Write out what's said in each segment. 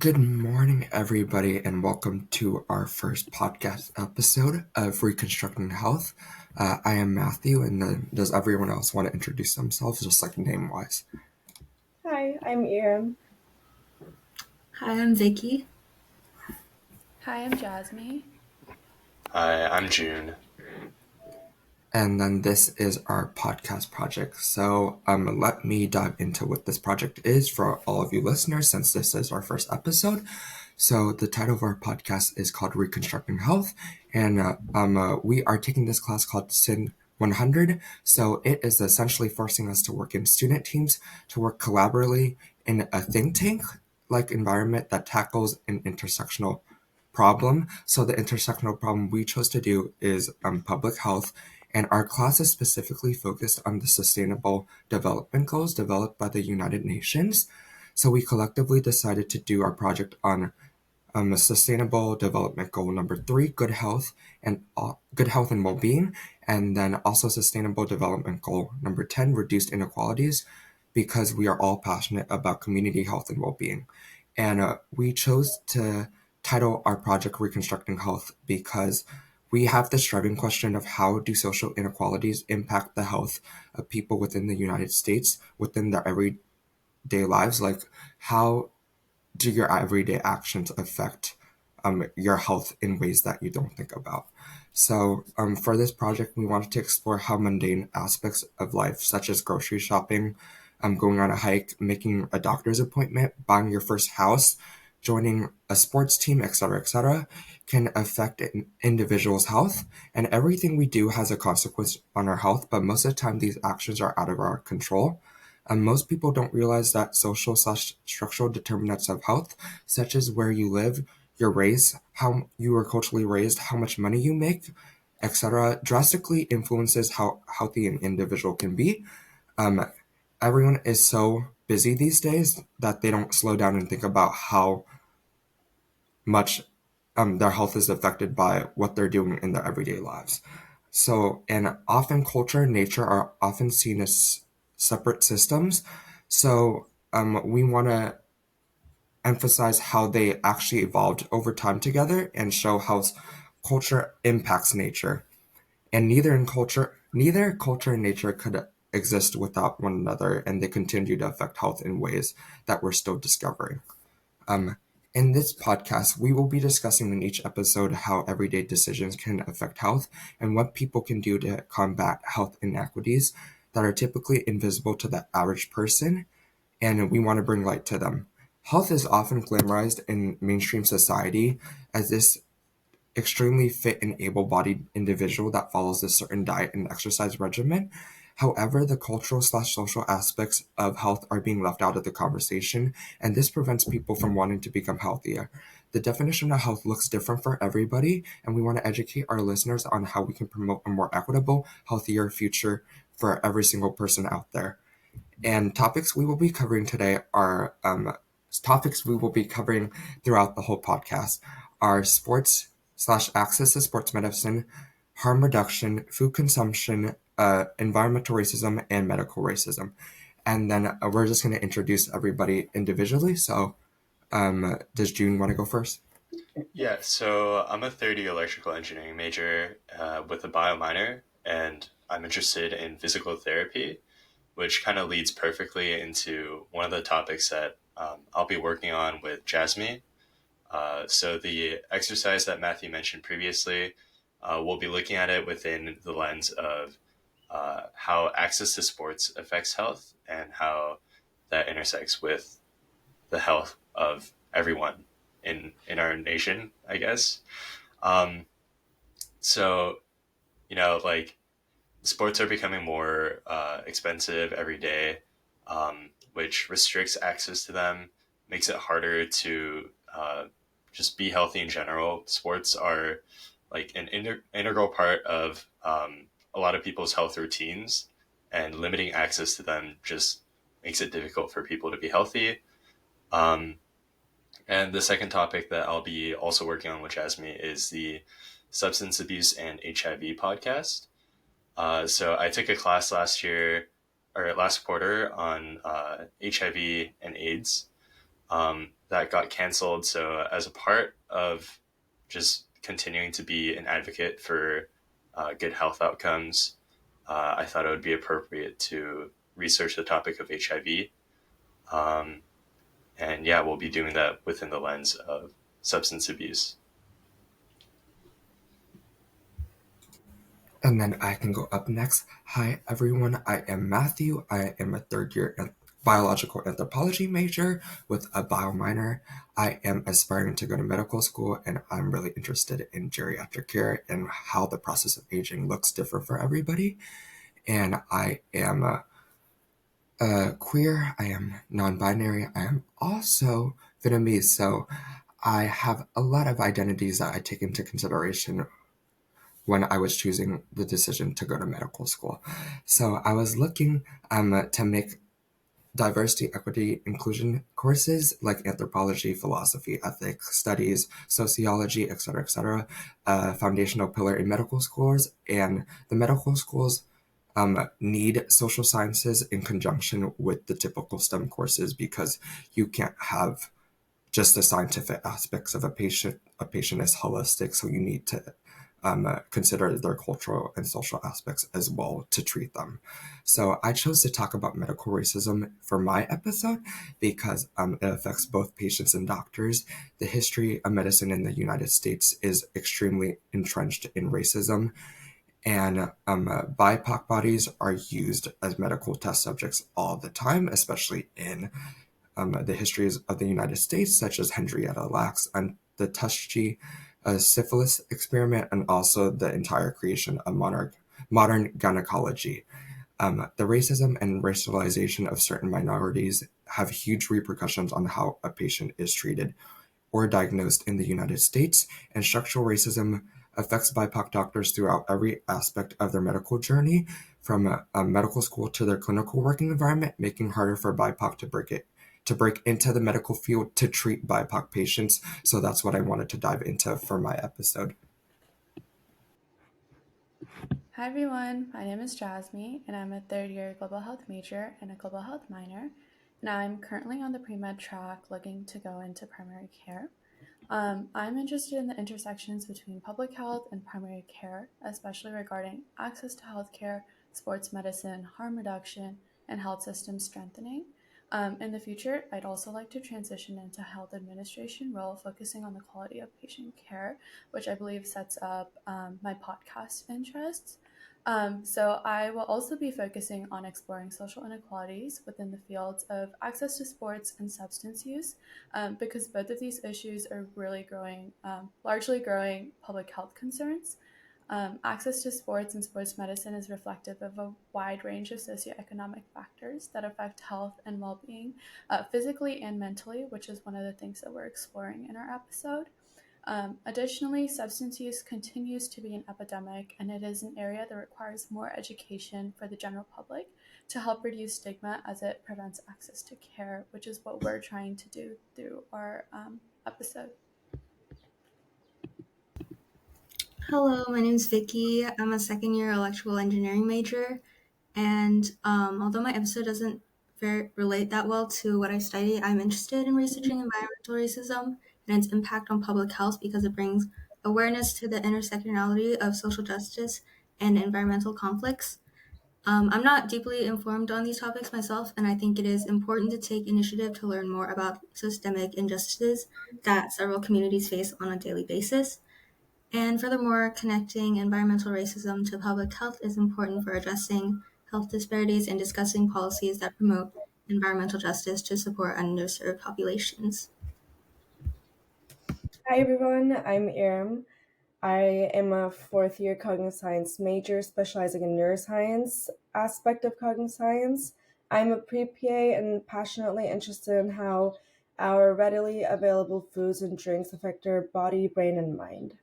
Good morning, everybody, and welcome to our first podcast episode of Reconstructing Health. I am Matthew, and does everyone else want to introduce themselves, just like name-wise? Hi, I'm Iram. Hi, I'm Vicky. Hi, I'm Jasmine. Hi, I'm June. And then this is our podcast project. So let me dive into what this project is for all of you listeners, since this is our first episode. So the title of our podcast is called Reconstructing Health, and we are taking this class called SIN 100. So it is essentially forcing us to work in student teams, to work collaboratively in a think tank like environment that tackles an intersectional problem. So the intersectional problem we chose to do is public health, and our class is specifically focused on the Sustainable Development Goals developed by the United Nations. So we collectively decided to do our project on Sustainable Development Goal number 3, good health and well-being, and then also Sustainable Development Goal number 10, reduced inequalities, because we are all passionate about community health and well-being. And we chose to title our project Reconstructing Health because we have this driving question of how do social inequalities impact the health of people within the United States, within their everyday lives. Like, how do your everyday actions affect your health in ways that you don't think about? So for this project, we wanted to explore how mundane aspects of life, such as grocery shopping, going on a hike, making a doctor's appointment, buying your first house, joining a sports team, etc., can affect an individual's health. And everything we do has a consequence on our health, but most of the time these actions are out of our control. Most people don't realize that social/structural determinants of health, such as where you live, your race, how you were culturally raised, how much money you make, etc., drastically influences how healthy an individual can be. Um, Everyone is so busy these days that they don't slow down and think about how much their health is affected by what they're doing in their everyday lives. So, and often culture and nature are often seen as separate systems. So, we want to emphasize how they actually evolved over time together and show how culture impacts nature. And neither culture and nature could exist without one another, and they continue to affect health in ways that we're still discovering. Um, in this podcast, we will be discussing in each episode how everyday decisions can affect health and what people can do to combat health inequities that are typically invisible to the average person, and we want to bring light to them. Health is often glamorized in mainstream society as this extremely fit and able-bodied individual that follows a certain diet and exercise regimen. However, the cultural/social aspects of health are being left out of the conversation, and this prevents people from wanting to become healthier. The definition of health looks different for everybody, and we want to educate our listeners on how we can promote a more equitable, healthier future for every single person out there. And topics we will be covering today are topics we will be covering throughout the whole podcast are sports/access to sports medicine, harm reduction, food consumption, environmental racism, and medical racism. And then we're just going to introduce everybody individually. So does June want to go first? Yeah, so I'm a third-year electrical engineering major with a bio minor, and I'm interested in physical therapy, which kind of leads perfectly into one of the topics that I'll be working on with Jasmine. So the exercise that Matthew mentioned previously, we'll be looking at it within the lens of how access to sports affects health and how that intersects with the health of everyone in our nation, I guess. Um, so like sports are becoming more expensive every day, which restricts access to them, makes it harder to just be healthy in general. Sports are like an integral part of a lot of people's health routines, and limiting access to them just makes it difficult for people to be healthy. Um, and the second topic that I'll be also working on with Jasmine is the Substance Abuse and HIV podcast. So I took a class last quarter on HIV and AIDS. that got canceled. So, as a part of just continuing to be an advocate for good health outcomes, I thought it would be appropriate to research the topic of HIV. Um, and yeah, we'll be doing that within the lens of substance abuse. And then I can go up next. Hi, everyone. I am Matthew. I am a third year biological anthropology major with a bio minor. I am aspiring to go to medical school, and I'm really interested in geriatric care and how the process of aging looks different for everybody. And I am queer. I am non-binary. I am also Vietnamese. So I have a lot of identities that I take into consideration when I was choosing the decision to go to medical school. So I was looking to make diversity, equity, inclusion courses like anthropology, philosophy, ethics, studies, sociology, etc., foundational pillar in medical schools. And the medical schools need social sciences in conjunction with the typical STEM courses because you can't have just the scientific aspects of a patient. A patient is holistic, so you need to consider their cultural and social aspects as well to treat them. So I chose to talk about medical racism for my episode because it affects both patients and doctors. The history of medicine in the United States is extremely entrenched in racism, and BIPOC bodies are used as medical test subjects all the time, especially in the histories of the United States, such as Henrietta Lacks and the Tuskegee syphilis experiment, and also the entire creation of modern gynecology. The racism and racialization of certain minorities have huge repercussions on how a patient is treated or diagnosed in the United States, and structural racism affects BIPOC doctors throughout every aspect of their medical journey, from medical school to their clinical working environment, making it harder for BIPOC to break into the medical field to treat BIPOC patients. So that's what I wanted to dive into for my episode. Hi everyone, my name is Jasmine, and I'm a third year global health major and a global health minor. And I'm currently on the pre-med track looking to go into primary care. I'm interested in the intersections between public health and primary care, especially regarding access to healthcare, sports medicine, harm reduction, and health system strengthening. In the future, I'd also like to transition into health administration role, focusing on the quality of patient care, which I believe sets up my podcast interests. So I will also be focusing on exploring social inequalities within the fields of access to sports and substance use, because both of these issues are really largely growing public health concerns. Access to sports and sports medicine is reflective of a wide range of socioeconomic factors that affect health and well-being, physically and mentally, which is one of the things that we're exploring in our episode. Additionally, substance use continues to be an epidemic, and it is an area that requires more education for the general public to help reduce stigma as it prevents access to care, which is what we're trying to do through our episode. Hello, my name is Vicky. I'm a second year electrical engineering major, and although my episode doesn't relate that well to what I study, I'm interested in researching environmental racism and its impact on public health because it brings awareness to the intersectionality of social justice and environmental conflicts. I'm not deeply informed on these topics myself, and I think it is important to take initiative to learn more about systemic injustices that several communities face on a daily basis. And furthermore, connecting environmental racism to public health is important for addressing health disparities and discussing policies that promote environmental justice to support underserved populations. Hi everyone, I'm Iram. I am a fourth year cognitive science major specializing in neuroscience aspect of cognitive science. I'm a pre-PA and passionately interested in how our readily available foods and drinks affect our body, brain, and mind.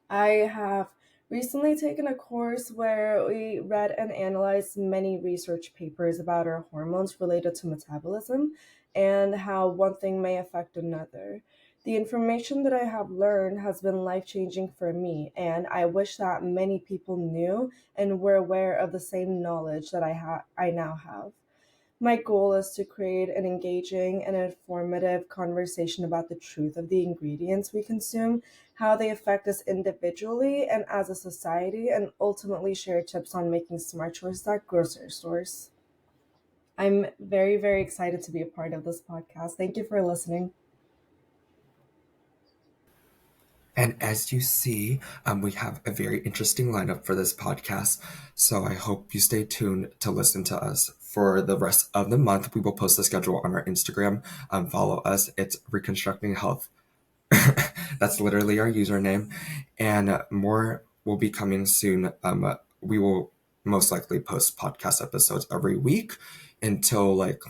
I have recently taken a course where we read and analyzed many research papers about our hormones related to metabolism and how one thing may affect another. The information that I have learned has been life changing for me, and I wish that many people knew and were aware of the same knowledge that I now have. My goal is to create an engaging and informative conversation about the truth of the ingredients we consume, how they affect us individually and as a society, and ultimately share tips on making smart choices at grocery stores. I'm very, very excited to be a part of this podcast. Thank you for listening. And as you see, we have a very interesting lineup for this podcast. So I hope you stay tuned to listen to us for the rest of the month. We will post the schedule on our Instagram. Follow us. It's Reconstructing Health. That's literally our username. And more will be coming soon. We will most likely post podcast episodes every week until like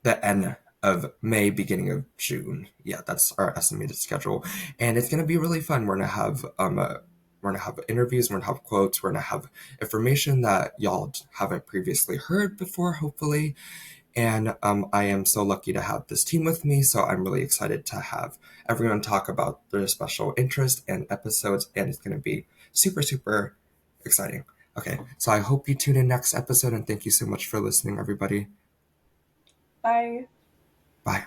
the end of May, beginning of June. Yeah, that's our estimated schedule, and it's gonna be really fun. We're gonna have interviews, we're gonna have quotes, we're gonna have information that y'all haven't previously heard before, hopefully. And I am so lucky to have this team with me, so I'm really excited to have everyone talk about their special interest and episodes, and it's gonna be super, super exciting. Okay, so I hope you tune in next episode, and thank you so much for listening, everybody. Bye. Bye.